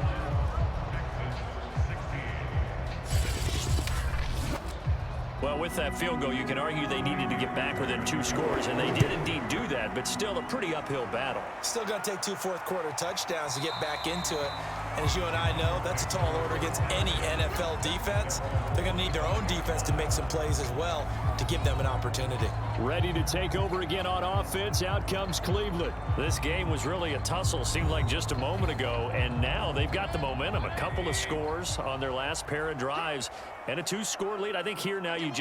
Well, with that field goal, you can argue they needed to get back within 2 scores, and they did indeed do that, but still a pretty uphill battle. Still going to take 2 fourth-quarter touchdowns to get back into it. And as you and I know, that's a tall order against any NFL defense. They're going to need their own defense to make some plays as well to give them an opportunity. Ready to take over again on offense. Out comes Cleveland. This game was really a tussle, seemed like just a moment ago, and now they've got the momentum. A couple of scores on their last pair of drives and a 2-score lead. I think here now you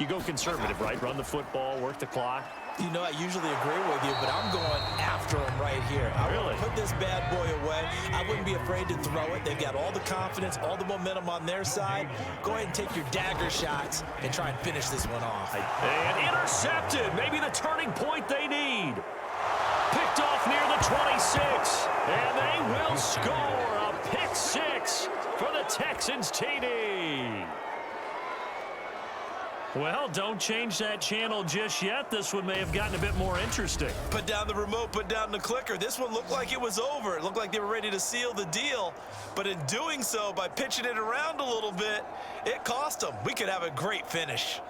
go conservative, right? Run the football, work the clock. You know, I usually agree with you, but I'm going after him right here. I want to put this bad boy away. I wouldn't be afraid to throw it. They've got all the confidence, all the momentum on their side. Go ahead and take your dagger shots and try and finish this one off. And intercepted. Maybe the turning point they need. Picked off near the 26. And they will score a pick 6 for the Texans TD. Well, don't change that channel just yet. This one may have gotten a bit more interesting. Put down the remote, put down the clicker. This one looked like it was over. It looked like they were ready to seal the deal. But in doing so, by pitching it around a little bit, it cost them. We could have a great finish.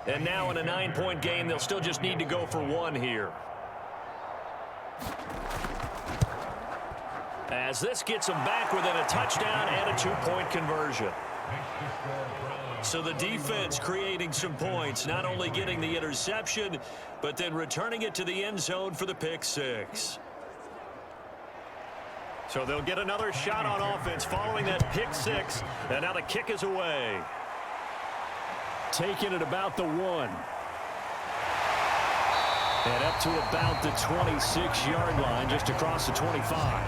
And now in a 9-point game, they'll still just need to go for 1 here. As this gets them back within a touchdown and a 2-point conversion. So the defense creating some points, not only getting the interception, but then returning it to the end zone for the pick 6. So they'll get another shot on offense following that pick 6, and now the kick is away. Taking it about the 1. And up to about the 26-yard line, just across the 25.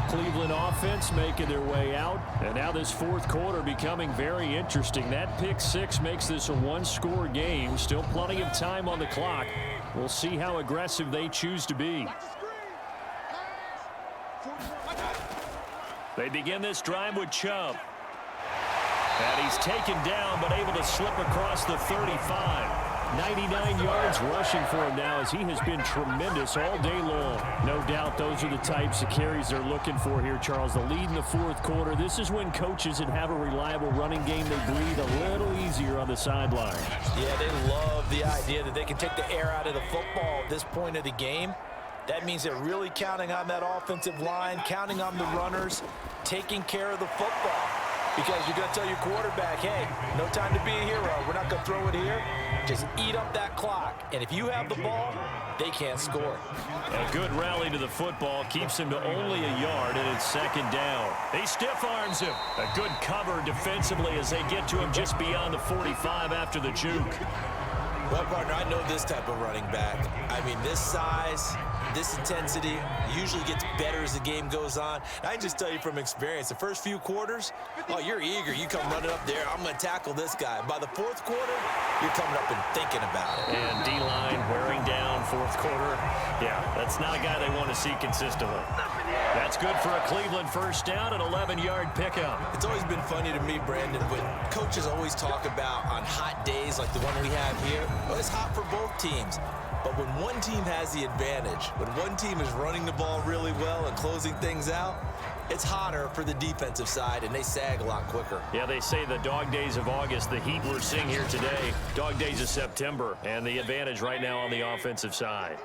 Cleveland offense making their way out, and now this 4th quarter becoming very interesting. That pick 6 makes this a 1-score game. Still plenty of time on the clock. We'll see how aggressive they choose to be. They begin this drive with Chubb. And he's taken down, but able to slip across the 35. 99 yards rushing for him now, as he has been tremendous all day long. No doubt those are the types of carries they're looking for here, Charles. The lead in the 4th quarter. This is when coaches that have a reliable running game, they breathe a little easier on the sideline. Yeah, they love the idea that they can take the air out of the football at this point of the game. That means they're really counting on that offensive line, counting on the runners, taking care of the football. Because you're going to tell your quarterback, hey, no time to be a hero. We're not going to throw it here. Just eat up that clock. And if you have the ball, they can't score. A good rally to the football keeps him to only a yard, and it's 2nd down. He stiff arms him. A good cover defensively as they get to him just beyond the 45 after the juke. Well, partner, I know this type of running back. I mean, this size, this intensity usually gets better as the game goes on. I can just tell you from experience, the first few quarters, oh, you're eager. You come running up there, I'm going to tackle this guy. By the fourth quarter, you're coming up and thinking about it. And D-line wearing down fourth quarter. Yeah, that's not a guy they want to see consistently. That's good for a Cleveland first down, an 11-yard pickup. It's always been funny to me, Brandon, when coaches always talk about on hot days like the one we have here, well, it's hot for both teams. But when one team has the advantage, when one team is running the ball really well and closing things out, it's hotter for the defensive side, and they sag a lot quicker. Yeah, they say the dog days of August, the heat we're seeing here today, dog days of September, and the advantage right now on the offensive side.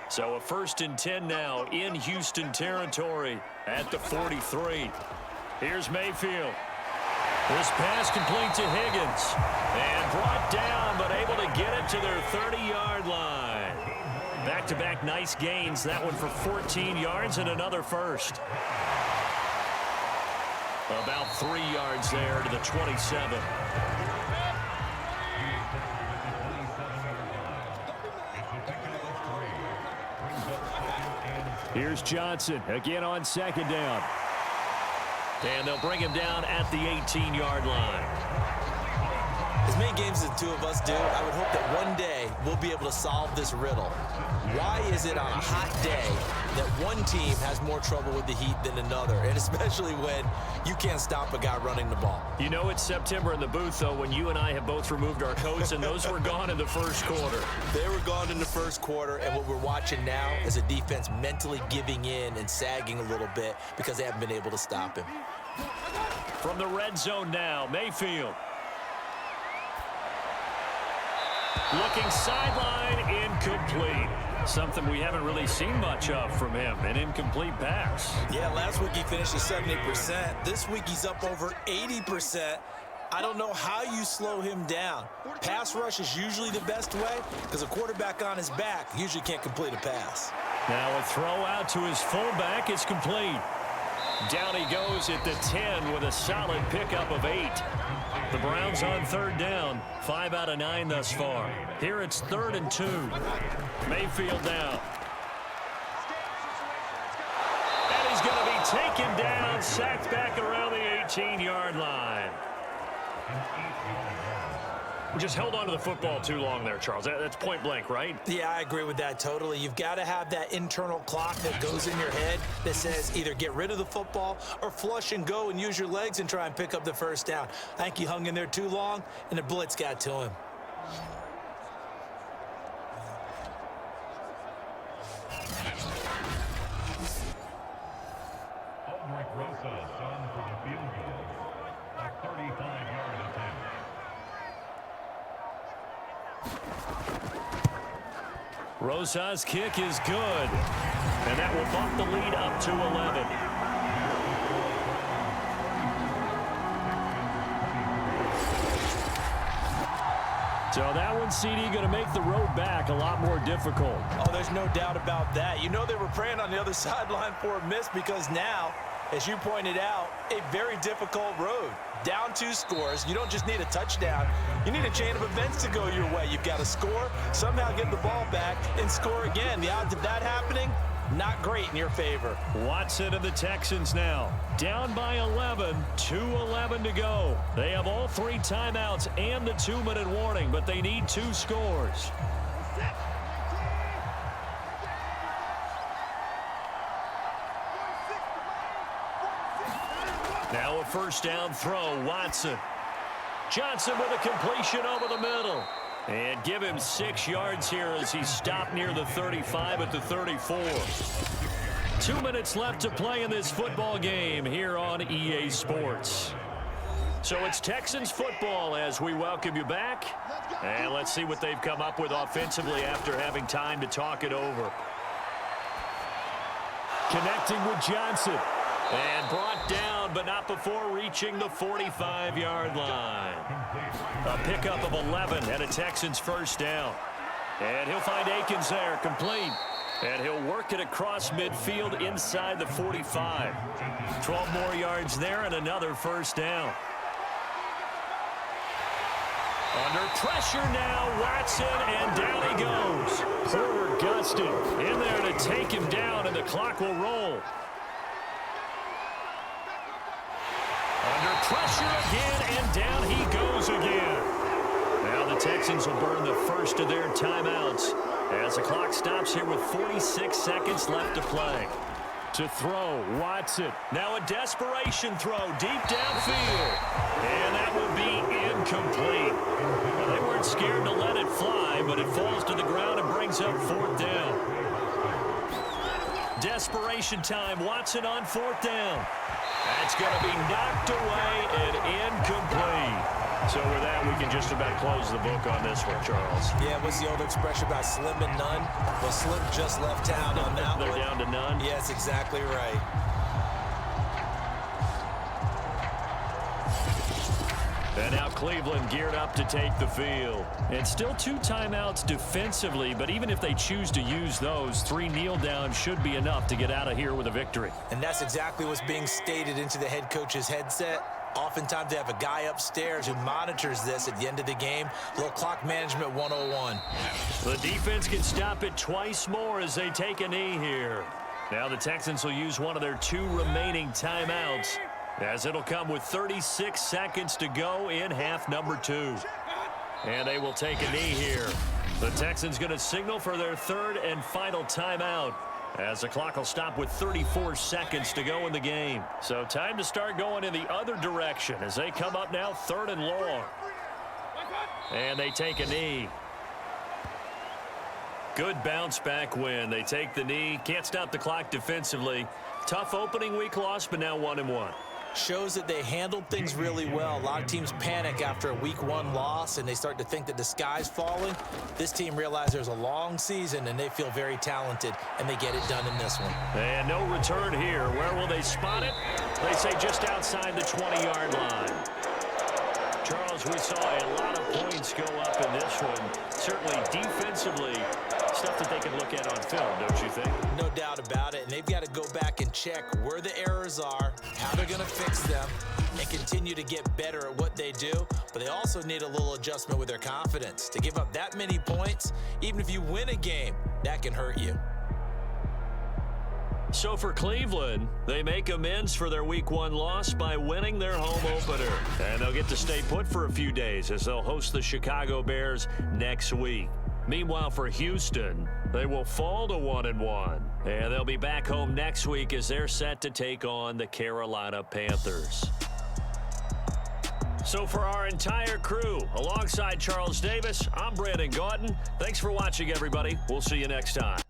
So a 1st and 10 now in Houston territory at the 43. Here's Mayfield. This pass complete to Higgins. And brought down, but able to get it to their 30-yard line. Back-to-back nice gains. That one for 14 yards and another first. About 3 yards there to the 27. Here's Johnson again on 2nd down. And they'll bring him down at the 18-yard line. As many games as the two of us do, I would hope that one day we'll be able to solve this riddle. Why is it on a hot day that one team has more trouble with the heat than another, and especially when you can't stop a guy running the ball? You know it's September in the booth, though, when you and I have both removed our coats, and those were gone in the first quarter. They were gone in the first quarter, and what we're watching now is a defense mentally giving in and sagging a little bit because they haven't been able to stop him. From the red zone now, Mayfield. Looking sideline, incomplete. Something we haven't really seen much of from him, an incomplete pass. Yeah, last week he finished at 70%. This week he's up over 80%. I don't know how you slow him down. Pass rush is usually the best way because a quarterback on his back usually can't complete a pass. Now a throw out to his fullback is complete. Down he goes at the 10 with a solid pickup of 8. The Browns on 3rd down, 5 out of 9 thus far. Here it's 3rd and 2. Mayfield down. And he's going to be taken down, sacked back around the 18-yard line. Just held on to the football too long there, Charles. That's point blank, right? Yeah, I agree with that totally. You've got to have that internal clock that goes in your head that says either get rid of the football or flush and go and use your legs and try and pick up the first down. I think he hung in there too long, and the blitz got to him. Rosa's kick is good, and that will bump the lead up to 11. So that one, CD, going to make the road back a lot more difficult. Oh, there's no doubt about that. You know they were praying on the other sideline for a miss because now, as you pointed out, a very difficult road. Down 2 scores. You don't just need a touchdown. You need a chain of events to go your way. You've got to score, somehow get the ball back, and score again. The odds of that happening, not great in your favor. Watson and the Texans now down by 11, 2:11 to go. They have all 3 timeouts and the 2-minute warning, but they need 2 scores. Now a first down throw, Watson. Johnson with a completion over the middle. And give him 6 yards here as he stopped near the 35 at the 34. 2 minutes left to play in this football game here on EA Sports. So it's Texans football as we welcome you back. And let's see what they've come up with offensively after having time to talk it over. Connecting with Johnson. And brought down, but not before reaching the 45-yard line. A pickup of 11 and a Texans first down. And he'll find Akins there, complete. And he'll work it across midfield inside the 45. 12 more yards there and another first down. Under pressure now, Watson, and down he goes. Porter gusted in there to take him down, and the clock will roll. Under pressure again, and down he goes again. Now the Texans will burn the first of their timeouts as the clock stops here with 46 seconds left to play. To throw, Watson. Now a desperation throw deep downfield. And that will be incomplete. Well, they weren't scared to let it fly, but it falls to the ground and brings up fourth down. Desperation time. Watson on fourth down. That's going to be knocked away and incomplete. So with that, we can just about close the book on this one, Charles. Yeah, what's the old expression about slim and none? Well, Slim just left town on that They're one. down to none? Yes, exactly right. And now Cleveland geared up to take the field. And still 2 timeouts defensively, but even if they choose to use those, 3 kneel downs should be enough to get out of here with a victory. And that's exactly what's being stated into the head coach's headset. Oftentimes they have a guy upstairs who monitors this at the end of the game. Little clock management 101. The defense can stop it twice more as they take a knee here. Now the Texans will use one of their 2 remaining timeouts, as it'll come with 36 seconds to go in half number 2. And they will take a knee here. The Texans going to signal for their 3rd and final timeout, as the clock will stop with 34 seconds to go in the game. So time to start going in the other direction as they come up now 3rd and long. And they take a knee. Good bounce back win. They take the knee. Can't stop the clock defensively. Tough opening week loss, but now 1-1. Shows that they handled things really well. A lot of teams panic after a week 1 loss, and they start to think that the sky's falling. This team realized there's a long season, and they feel very talented, and they get it done in this one. And no return here. Where will they spot it? They say just outside the 20-yard line. Charles, we saw a lot of points go up in this one. Certainly defensively, stuff that they can look at on film, don't you think? No doubt about it, and they've got to go back and check where the errors are, how they're going to fix them, and continue to get better at what they do. But they also need a little adjustment with their confidence. To give up that many points, even if you win a game, that can hurt you. So for Cleveland, they make amends for their week 1 loss by winning their home opener. And they'll get to stay put for a few days as they'll host the Chicago Bears next week. Meanwhile, for Houston, they will fall to 1-1. And they'll be back home next week as they're set to take on the Carolina Panthers. So for our entire crew, alongside Charles Davis, I'm Brandon Gautin. Thanks for watching, everybody. We'll see you next time.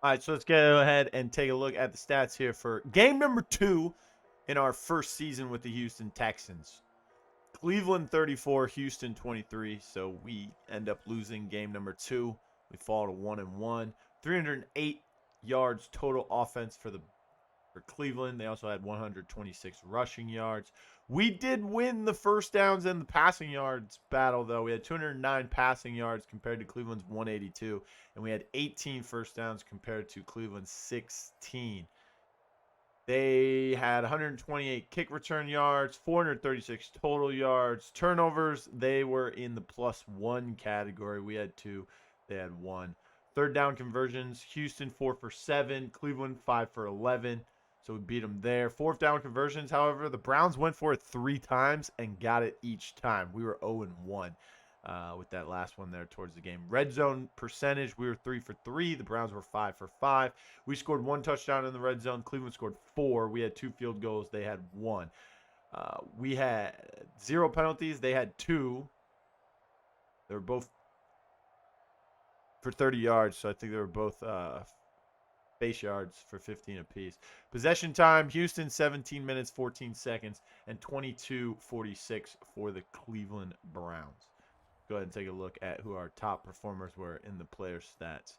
All right, so let's go ahead and take a look at the stats here for game number 2 in our first season with the Houston Texans. Cleveland 34, Houston 23, so we end up losing game number 2. We fall to 1-1. 308 yards total offense for Cleveland. They also had 126 rushing yards. We did win the first downs and the passing yards battle, though. We had 209 passing yards compared to Cleveland's 182, and we had 18 first downs compared to Cleveland's 16. They had 128 kick return yards, 436 total yards. Turnovers, they were in the +1 category. We had 2. They had 1. Third down conversions, Houston 4 for 7, Cleveland 5 for 11. So we beat them there. Fourth down conversions, however, the Browns went for it 3 times and got it each time. We were 0-1 with that last one there towards the game. Red zone percentage, we were 3 for 3. The Browns were 5 for 5. We scored 1 touchdown in the red zone. Cleveland scored 4. We had 2 field goals. They had 1. We had 0 penalties. They had 2. They were both for 30 yards, so I think they were both base yards for 15 apiece. Possession time, Houston 17 minutes, 14 seconds, and 22:46 for the Cleveland Browns. Go ahead and take a look at who our top performers were in the player stats.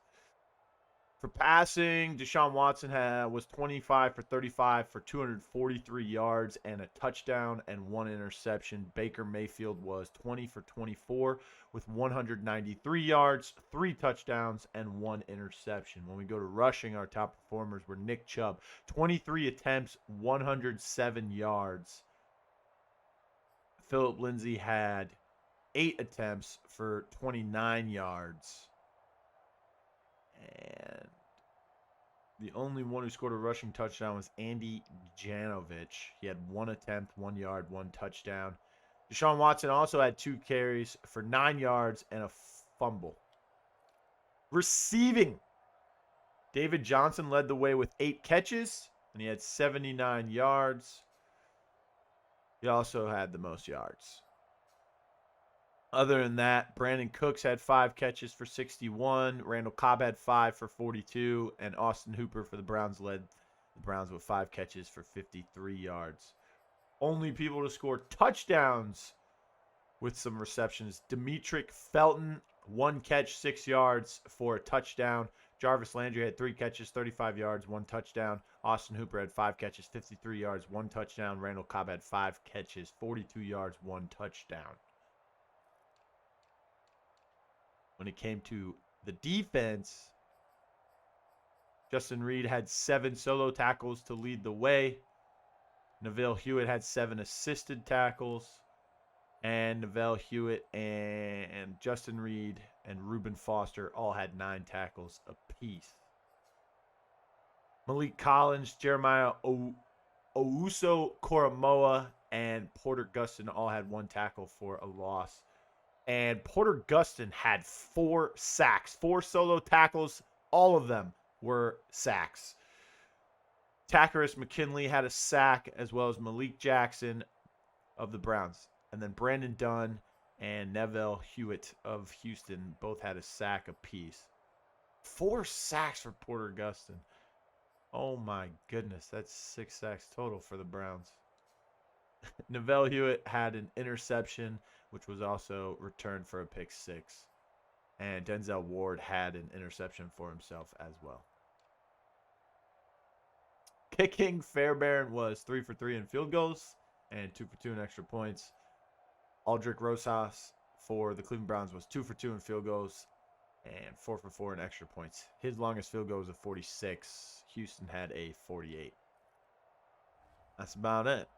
For passing, Deshaun Watson was 25 for 35 for 243 yards and a touchdown and 1 interception. Baker Mayfield was 20 for 24 with 193 yards, 3 touchdowns, and 1 interception. When we go to rushing, our top performers were Nick Chubb, 23 attempts, 107 yards, Philip Lindsay had 8 attempts for 29 yards. And the only one who scored a rushing touchdown was Andy Janovich. He had 1 attempt, 1 yard, 1 touchdown. Deshaun Watson also had 2 carries for 9 yards and a fumble. Receiving. David Johnson led the way with 8 catches, and he had 79 yards. He also had the most yards. Other than that, Brandon Cooks had 5 catches for 61. Randall Cobb had 5 for 42. And Austin Hooper for the Browns led the Browns with 5 catches for 53 yards. Only people to score touchdowns with some receptions. Demetric Felton, 1 catch, 6 yards for a touchdown. Jarvis Landry had 3 catches, 35 yards, 1 touchdown. Austin Hooper had 5 catches, 53 yards, 1 touchdown. Randall Cobb had 5 catches, 42 yards, 1 touchdown. When it came to the defense, Justin Reed had 7 solo tackles to lead the way. Neville Hewitt had 7 assisted tackles. And Neville Hewitt and Justin Reed and Reuben Foster all had 9 tackles apiece. Malik Collins, Jeremiah Ouso Koromoa, and Porter Gustin all had 1 tackle for a loss. And Porter Gustin had 4 sacks, 4 solo tackles. All of them were sacks. Takaris McKinley had a sack, as well as Malik Jackson of the Browns. And then Brandon Dunn and Neville Hewitt of Houston both had a sack apiece. 4 sacks for Porter Gustin. Oh my goodness, that's 6 sacks total for the Browns. Neville Hewitt had an interception, which was also returned for a pick 6. And Denzel Ward had an interception for himself as well. Kicking, Fairbairn was 3 for 3 in field goals and 2 for 2 in extra points. Aldrick Rosas for the Cleveland Browns was 2 for 2 in field goals and 4 for 4 in extra points. His longest field goal was a 46. Houston had a 48. That's about it.